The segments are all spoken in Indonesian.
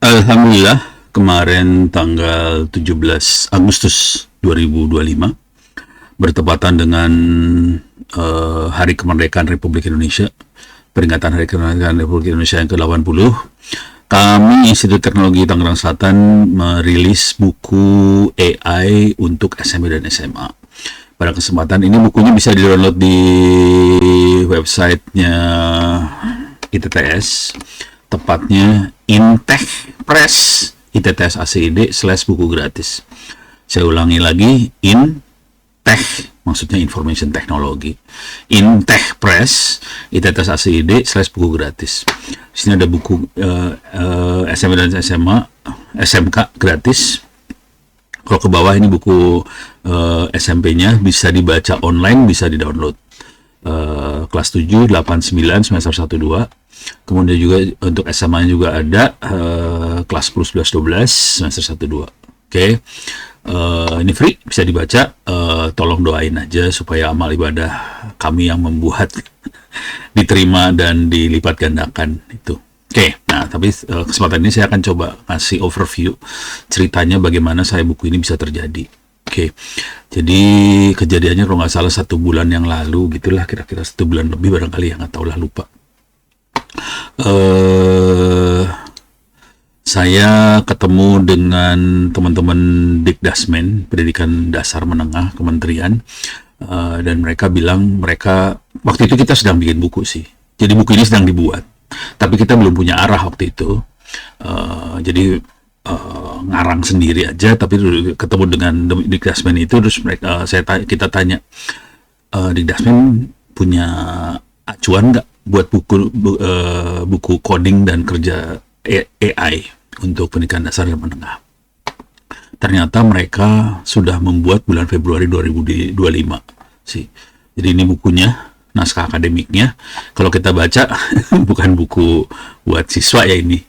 Alhamdulillah, kemarin tanggal 17 Agustus 2025 bertepatan dengan Hari Kemerdekaan Republik Indonesia, peringatan Hari Kemerdekaan Republik Indonesia yang ke-80, kami Institut Teknologi Tangerang Selatan merilis buku AI untuk SMP dan SMA. Pada kesempatan ini bukunya bisa di-download di websitenya ITTS, tepatnya Intechpress ITTS ACID/buku gratis. Saya ulangi lagi, Intech maksudnya Information Technology, Intechpress ITTS ACID/buku gratis. Di sini ada buku SMP dan SMA, SMK gratis. Kalau ke bawah ini buku SMP-nya bisa dibaca online, bisa di-download. Kelas 7, 8, 9, semester 1, 2. Kemudian juga untuk SMA juga ada kelas 10, 11, 12, semester 1, 2. Oke. Ini free, bisa dibaca. Tolong doain aja supaya amal ibadah kami yang membuat diterima dan dilipat gandakan itu. Oke, nah tapi kesempatan ini saya akan coba kasih overview ceritanya bagaimana buku ini bisa terjadi. Oke, jadi kejadiannya kalau nggak salah 1 bulan yang lalu gitulah, kira-kira 1 bulan lebih barangkali, ya nggak tahu lah, lupa. Saya ketemu dengan teman-teman Dikdasmen, Pendidikan Dasar Menengah Kementerian, dan mereka bilang waktu itu kita sedang bikin buku sih. Jadi buku ini sedang dibuat, tapi kita belum punya arah waktu itu. Jadi ngarang sendiri aja, tapi ketemu dengan Dikdasmen itu, terus kita tanya, Dikdasmen punya acuan nggak buat buku coding dan kerja AI untuk pendidikan dasar dan menengah. Ternyata mereka sudah membuat bulan Februari 2025 sih. Jadi ini bukunya, naskah akademiknya. Kalau kita baca bukan buku buat siswa ya ini.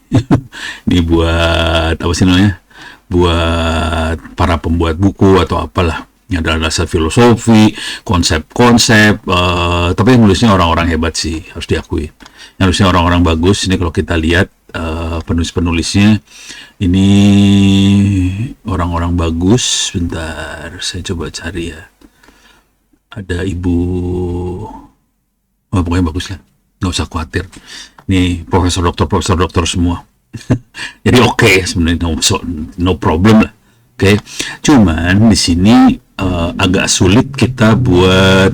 Ini buat apa sih namanya? Buat para pembuat buku atau apalah. Ini adalah dasar filosofi, konsep-konsep, tapi yang nulisnya orang-orang hebat sih, harus diakui. Yang nulisnya orang-orang bagus. Ini kalau kita lihat penulis-penulisnya, ini orang-orang bagus. Bentar, saya coba cari ya. Ada pokoknya bagus lah, nggak usah khawatir. Ini profesor doktor semua. Jadi oke, sebenarnya no problem lah. Oke. Cuman di sini agak sulit kita buat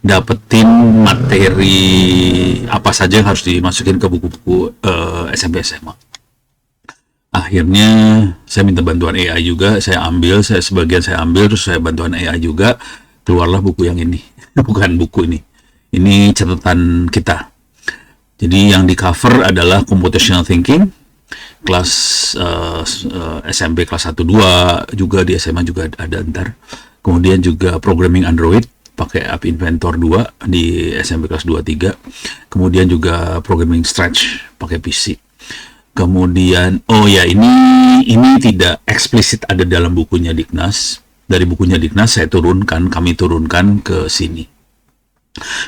dapetin materi apa saja yang harus dimasukin ke buku-buku SMP SMA. Akhirnya saya minta bantuan AI juga, sebagian saya ambil, terus saya bantuan AI juga, keluarlah buku yang ini. Bukan buku ini. Ini catatan kita. Jadi yang di cover adalah computational thinking, kelas SMP kelas 1, 2, juga di SMA juga ada ntar. Kemudian juga programming Android pakai App Inventor 2 di SMP kelas 2, 3. Kemudian juga programming Scratch pakai PC. Kemudian ini tidak eksplisit ada dalam bukunya Diknas. Dari bukunya Diknas kami turunkan ke sini.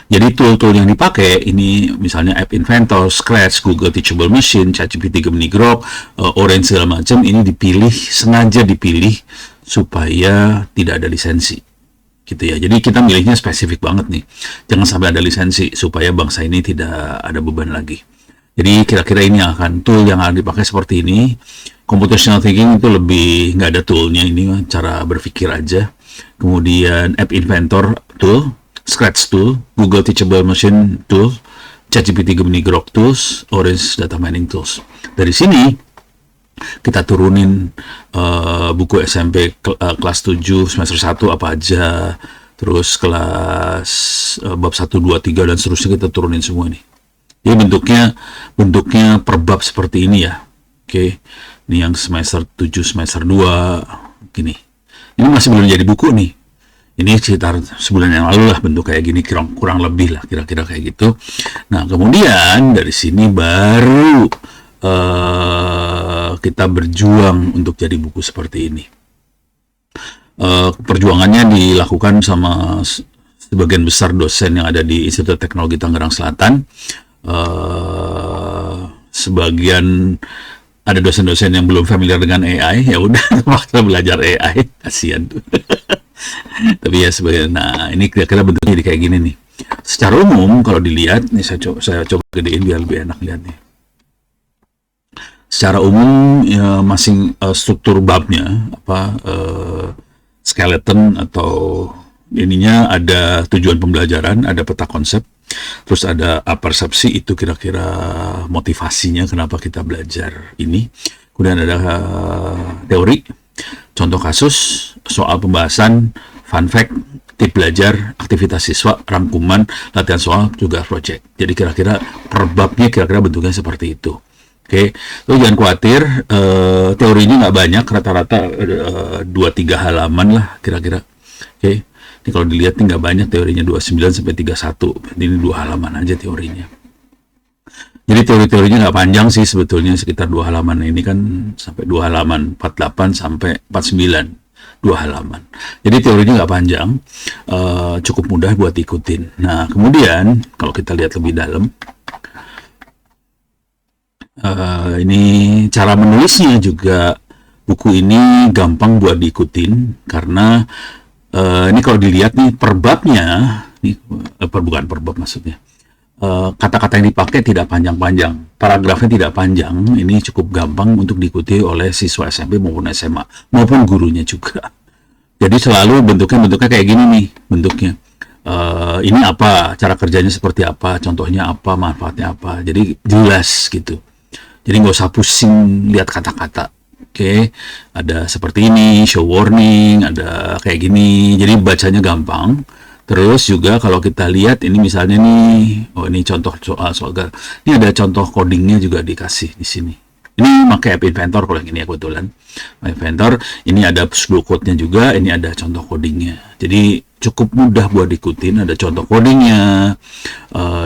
Jadi tool-tool yang dipakai ini misalnya App Inventor, Scratch, Google Teachable Machine, ChatGPT, Gemini Grok, Orange, segala macam, ini sengaja dipilih supaya tidak ada lisensi gitu ya. Jadi kita milihnya spesifik banget nih, jangan sampai ada lisensi supaya bangsa ini tidak ada beban lagi. Jadi kira-kira ini tool yang akan dipakai seperti ini. Computational thinking itu lebih nggak ada toolnya, ini cara berpikir aja. Kemudian App Inventor tool, Scratch tool, Google Teachable Machine tool, ChatGPT, Gemini Grok tools, Orange Data Mining tools. Dari sini kita turunin buku SMP kelas 7 semester 1 apa aja, terus kelas bab 1, 2, 3 dan seterusnya kita turunin semua nih. Jadi bentuknya per bab seperti ini ya. Oke. Ini yang semester 7 semester 2 gini. Ini masih belum jadi buku nih. Ini sekitar sebulan yang lalu lah bentuk kayak gini, kurang lebih lah kira-kira kayak gitu. Nah kemudian dari sini baru kita berjuang untuk jadi buku seperti ini. Perjuangannya dilakukan sama sebagian besar dosen yang ada di Institut Teknologi Tangerang Selatan. sebagian ada dosen-dosen yang belum familiar dengan AI, ya udah terpaksa belajar AI, kasihan tuh. Tapi ya sebagai, nah ini kira-kira bentuknya jadi kayak gini nih. Secara umum kalau dilihat, nih saya coba gedein biar lebih enak lihat nih. Secara umum ya, masing struktur babnya skeleton atau ininya ada tujuan pembelajaran, ada peta konsep, terus ada persepsi, itu kira-kira motivasinya kenapa kita belajar ini. Kemudian ada teori, contoh kasus, soal pembahasan, fun fact, tip belajar, aktivitas siswa, rangkuman, latihan soal, juga project. Jadi kira-kira per babnya kira-kira bentuknya seperti itu. Oke, so jangan khawatir, teorinya nggak banyak, rata-rata 2-3 halaman lah kira-kira. Oke, ini kalau dilihat nih nggak banyak teorinya, 29 sampai 31, ini 2 halaman aja teorinya. Jadi teori-teorinya nggak panjang sih sebetulnya, sekitar 2 halaman. Ini kan sampai 2 halaman, 48 sampai 49, 2 halaman. Jadi teorinya nggak panjang, cukup mudah buat ikutin. Nah, kemudian kalau kita lihat lebih dalam, ini cara menulisnya juga, buku ini gampang buat diikutin karena ini kalau dilihat nih per babnya, ini bukan per bab maksudnya. Kata-kata yang dipakai tidak panjang-panjang, paragrafnya tidak panjang, ini cukup gampang untuk diikuti oleh siswa SMP maupun SMA, maupun gurunya juga. Jadi selalu bentuknya kayak gini nih, bentuknya. Ini apa, cara kerjanya seperti apa, contohnya apa, manfaatnya apa, jadi jelas gitu. Jadi nggak usah pusing lihat kata-kata. Oke, ada seperti ini, show warning, ada kayak gini, jadi bacanya gampang. Terus juga kalau kita lihat ini misalnya nih, ini contoh soal ini ada contoh codingnya juga dikasih di sini. Ini pakai App Inventor kalau yang ini ya kebetulan. App Inventor, ini ada pseudo code-nya juga, ini ada contoh codingnya. Jadi cukup mudah buat diikutin, ada contoh codingnya,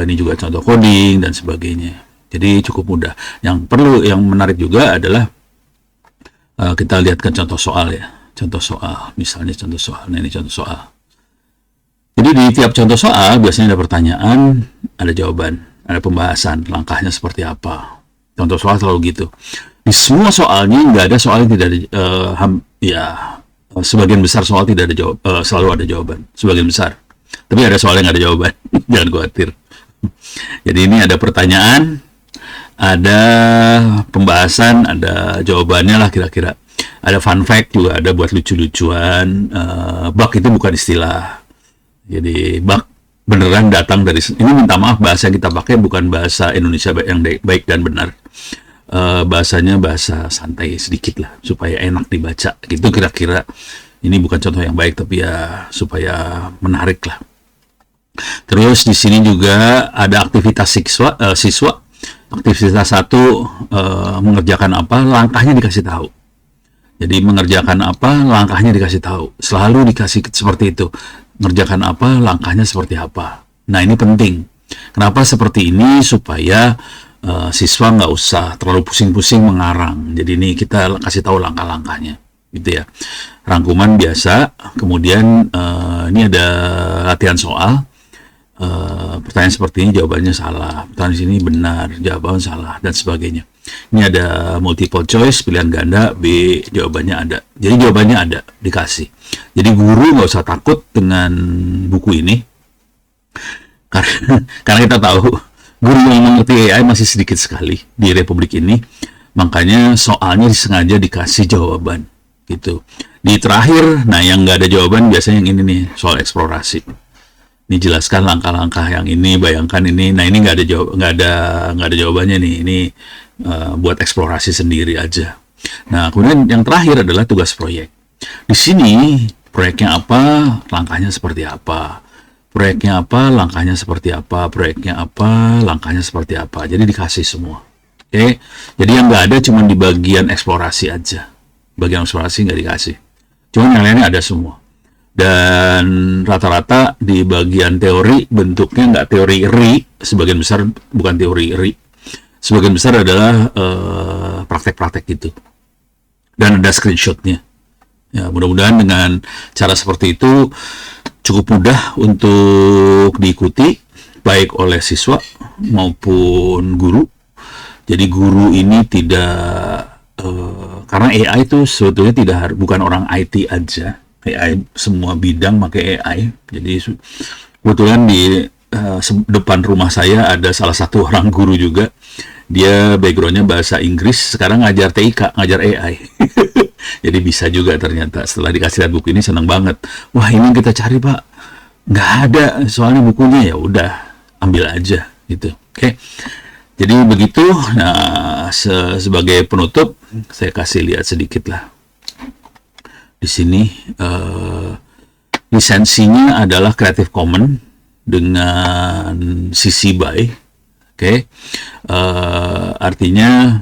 ini juga contoh coding dan sebagainya. Jadi cukup mudah. Yang menarik juga adalah kita lihat kan contoh soal ya. Contoh soal, misalnya contoh soal. Nah, ini contoh soal. Jadi di tiap contoh soal biasanya ada pertanyaan, ada jawaban, ada pembahasan, langkahnya seperti apa. Contoh soal selalu gitu. Di semua soalnya nggak ada soal yang tidak ada, sebagian besar soal tidak ada selalu ada jawaban, sebagian besar. Tapi ada soal yang nggak ada jawaban, jangan khawatir. Jadi ini ada pertanyaan, ada pembahasan, ada jawabannya lah kira-kira. Ada fun fact juga, ada buat lucu-lucuan. Bug itu bukan istilah. Jadi bug beneran datang dari, ini minta maaf bahasa yang kita pakai bukan bahasa Indonesia yang baik dan benar. Bahasanya bahasa santai sedikit lah supaya enak dibaca. Gitu kira-kira. Ini bukan contoh yang baik tapi ya supaya menarik lah. Terus di sini juga ada aktivitas siswa. Aktivitas 1 mengerjakan apa, langkahnya dikasih tahu. Jadi mengerjakan apa, langkahnya dikasih tahu. Selalu dikasih seperti itu. Mengerjakan apa, langkahnya seperti apa. Nah, ini penting. Kenapa seperti ini? Supaya siswa nggak usah terlalu pusing-pusing mengarang. Jadi ini kita kasih tahu langkah-langkahnya. Gitu ya. Rangkuman biasa. Kemudian ini ada latihan soal. Pertanyaan seperti ini jawabannya salah, pertanyaan sini benar, jawaban salah, dan sebagainya. Ini ada multiple choice, pilihan ganda, B, jawabannya ada. Jadi jawabannya ada, dikasih. Jadi guru nggak usah takut dengan buku ini, karena kita tahu guru yang mengerti AI masih sedikit sekali di Republik ini, makanya soalnya disengaja dikasih jawaban, gitu. Di terakhir, nah yang nggak ada jawaban biasanya yang ini nih, soal eksplorasi. Ini jelaskan langkah-langkah yang ini, bayangkan ini. Nah ini nggak ada jawabannya nih. Ini buat eksplorasi sendiri aja. Nah kemudian yang terakhir adalah tugas proyek. Di sini proyeknya apa, langkahnya seperti apa. Proyeknya apa, langkahnya seperti apa. Proyeknya apa, langkahnya seperti apa. Jadi dikasih semua. Oke. Jadi yang nggak ada cuma di bagian eksplorasi aja. Bagian eksplorasi nggak dikasih. Cuma yang lainnya ada semua. Dan rata-rata di bagian teori bentuknya nggak teori ri, sebagian besar bukan teori ri, sebagian besar adalah praktek-praktek gitu, dan ada screenshotnya. Ya mudah-mudahan dengan cara seperti itu cukup mudah untuk diikuti baik oleh siswa maupun guru. Jadi guru ini tidak karena AI itu sebetulnya bukan orang IT aja. AI semua bidang pakai AI. Jadi kebetulan di depan rumah saya ada salah satu orang guru juga. Dia backgroundnya bahasa Inggris, sekarang ngajar TIK, ngajar AI. Jadi bisa juga ternyata. Setelah dikasih lihat buku ini senang banget. Wah, ini yang kita cari, Pak. Nggak ada soalnya bukunya. Ya udah, ambil aja gitu. Oke. Jadi begitu. Nah, sebagai penutup saya kasih lihat sedikit lah. Di sini lisensinya adalah Creative Commons dengan CC BY. Oke. Artinya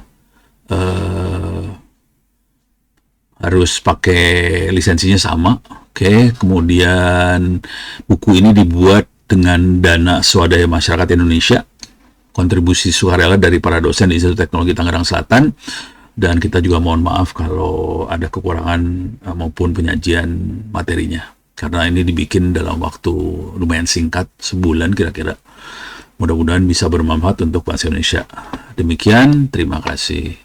harus pakai lisensinya sama. Oke. Kemudian buku ini dibuat dengan dana swadaya masyarakat Indonesia, kontribusi sukarela dari para dosen di Institut Teknologi Tangerang Selatan, dan kita juga mohon maaf kalau ada kekurangan maupun penyajian materinya, karena ini dibikin dalam waktu lumayan singkat, sebulan kira-kira. Mudah-mudahan bisa bermanfaat untuk bangsa Indonesia. Demikian, terima kasih.